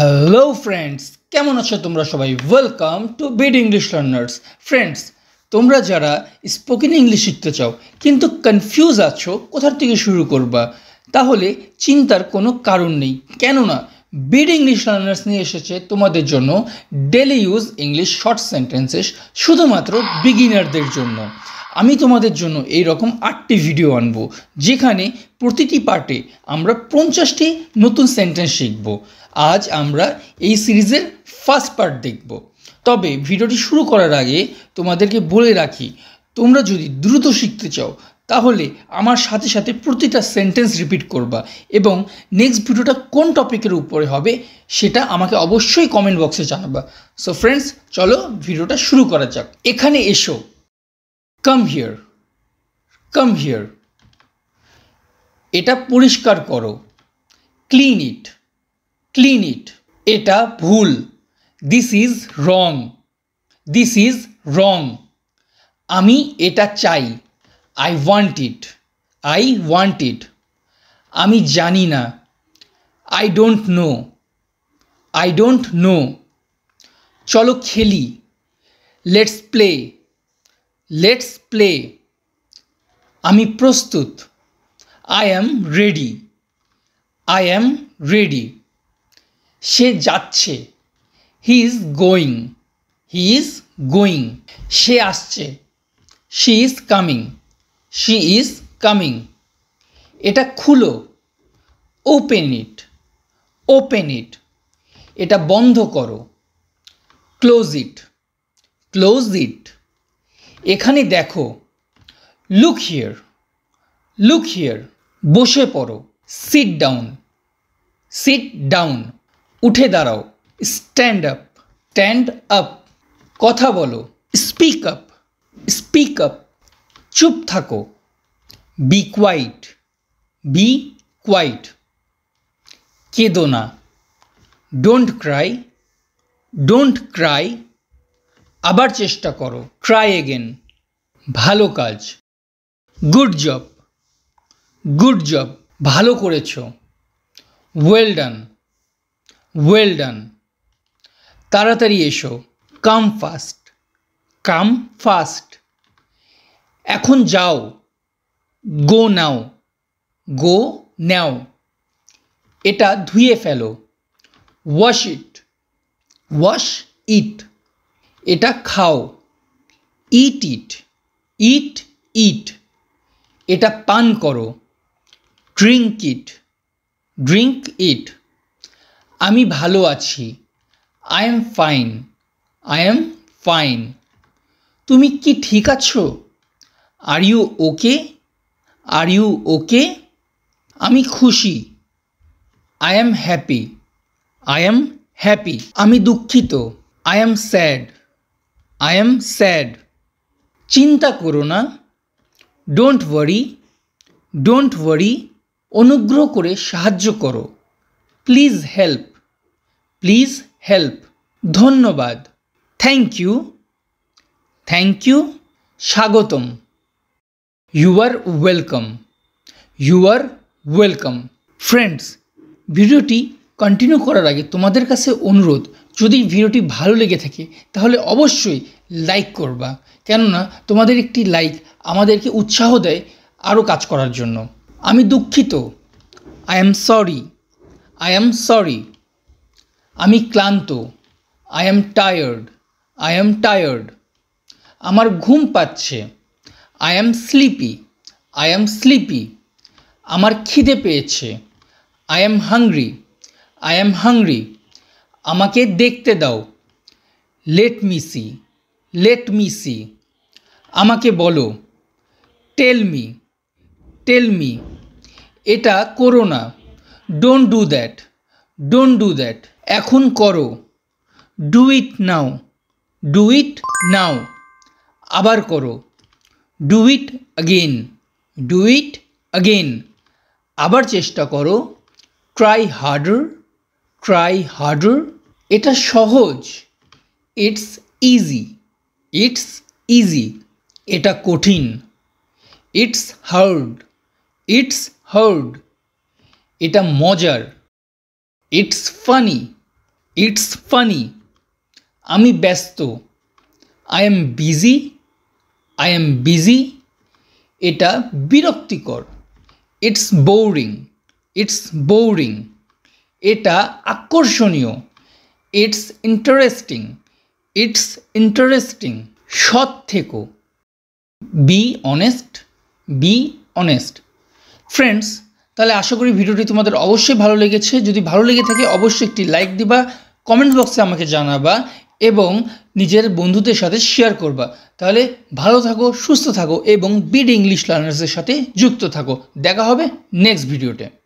Hello friends, কেমন আছো তোমরা সবাই? Welcome to bid English learners. Friends, তোমরা যারা স্পোকেন ইংলিশ শিখতে চাও কিন্তু কনফিউজ আছো কোথা থেকে শুরু করবা, তাহলে চিন্তার কোনো কারণ নেই। কেননা বিড ইংলিশ লার্নার্স নিয়ে এসেছে তোমাদের জন্য daily use English short sentences, শুধুমাত্র বিগিনারদের জন্য। আমি তোমাদের জন্য এই রকম 8টি ভিডিও আনবো, যেখানে প্রতিটি পার্টে আমরা 50টি নতুন সেন্টেন্স শিখব। আজ আমরা এই সিরিজের ফার্স্ট পার্ট দেখব। তবে ভিডিওটি শুরু করার আগে তোমাদেরকে বলে রাখি, তোমরা যদি দ্রুত শিখতে চাও তাহলে আমার সাথে সাথে প্রতিটা সেন্টেন্স রিপিট করবা, এবং নেক্সট ভিডিওটা কোন টপিকের উপরে হবে সেটা আমাকে অবশ্যই কমেন্ট বক্সে জানাবা। সো ফ্রেন্ডস, চলো ভিডিওটা শুরু করা যাক। এখানে এসো, কাম হিয়ার, কাম হিয়ার। এটা পরিষ্কার করো, ক্লিন ইট, ক্লিন ইট। এটা ভুল, this is wrong, this is wrong. আমি এটা চাই, I want it, I want it. আমি জানি না, I don't know, I don't know. চলো খেলি, লেটস প্লে, লেটস প্লে। আমি প্রস্তুত, I am ready, I am ready. সে যাচ্ছে, he is going, he is going. সে আসছে, she is coming, she is coming. এটা খুলো, ওপেন ইট, ওপেন ইট। এটা বন্ধ করো, ক্লোজ ইট, ক্লোজ ইট। এখানে দেখো, লুক হিয়ার, লুক হিয়ার। বসে পড়ো, সিট ডাউন, সিট ডাউন। উঠে দাঁড়াও, স্ট্যান্ড আপ, স্ট্যান্ড আপ। কথা বলো, স্পিক আপ, স্পিক আপ। চুপ থাকো, বি কোয়াইট, বি কোয়াইট। কেঁদো না, ডোন্ট ক্রাই, ডোন্ট ক্রাই। আবার চেষ্টা করো, ট্রাই এগেন। ভালো কাজ, গুড জব, গুড জব। ভালো করেছো, ওয়েল ডান, ওয়েল ডান। তাড়াতাড়ি এসো, কাম ফাস্ট, কাম ফাস্ট। এখন যাও, গো নাও, গো নাও। এটা ধুয়ে ফেলো, ওয়াশ ইট, ওয়াশ ইট। এটা খাও, ইট ইট, ইট ইট। এটা পান করো, ড্রিঙ্ক ইট, ড্রিঙ্ক ইট। আমি ভালো আছি, I am fine, I am fine. তুমি কি ঠিক আছো? Are you okay, are you okay? আমি খুশি, I am happy, I am happy. আমি দুঃখিত, I am sad, I am sad. চিন্তা করো না, ডোন্ট ওয়ারি, ডোন্ট ওয়ারি। অনুগ্রহ করে সাহায্য করো, প্লিজ হেল্প, প্লিজ হেল্প। ধন্যবাদ, থ্যাংক ইউ, থ্যাংক ইউ। স্বাগতম, you are welcome, you are welcome. Friends, ভিডিওটি কন্টিনিউ করার আগে তোমাদের কাছে অনুরোধ, যদি ভিডিওটি ভালো লেগে থাকে তাহলে অবশ্যই লাইক করবা, কেননা তোমাদের একটি লাইক আমাদেরকে উৎসাহ দেয় আরও কাজ করার জন্য। আমি দুঃখিত, I am sorry, I am sorry. আমি ক্লান্ত, I am tired, I am tired. আমার ঘুম পাচ্ছে, I am sleepy, I am sleepy. আমার খিদে পেয়েছে, I am hungry, I am hungry. আমাকে দেখতে দাও, let me see, let me see. আমাকে বলো, টেল মি, টেল মি। এটা করো না, don't do that, don't do that. এখন করো, do it now, do it নাও। আবার করো, do it again, do it again. আবার চেষ্টা করো, ট্রাই হার্ডার, ট্রাই হার্ডার। এটা সহজ, ইটস ইজি, ইটস ইজি। এটা কঠিন, ইটস হার্ড, ইটস হার্ড। এটা মজার, ইটস ফানি, ইটস ফানি, আমি ব্যস্ত। I am busy, I am busy, এটা বিরক্তিকর। ইটস বোরিং, ইটস বোরিং, এটা আকর্ষণীয়। ইটস ইন্টারেস্টিং, ইটস ইন্টারেস্টিং, সৎ থেকো। Be honest, be honest. Friends, তাহলে আশা করি ভিডিওটি তোমাদের অবশ্যই ভালো লেগেছে। যদি ভালো লেগে থাকে অবশ্যই একটি লাইক দিবা, কমেন্ট বক্সে আমাকে জানাবা এবং নিজের বন্ধুদের সাথে শেয়ার করবা। তাহলে ভালো থাকো, সুস্থ থাকো এবং বিডি ইংলিশ লার্নার্সের সাথে যুক্ত থাকো। দেখা হবে নেক্সট ভিডিওতে।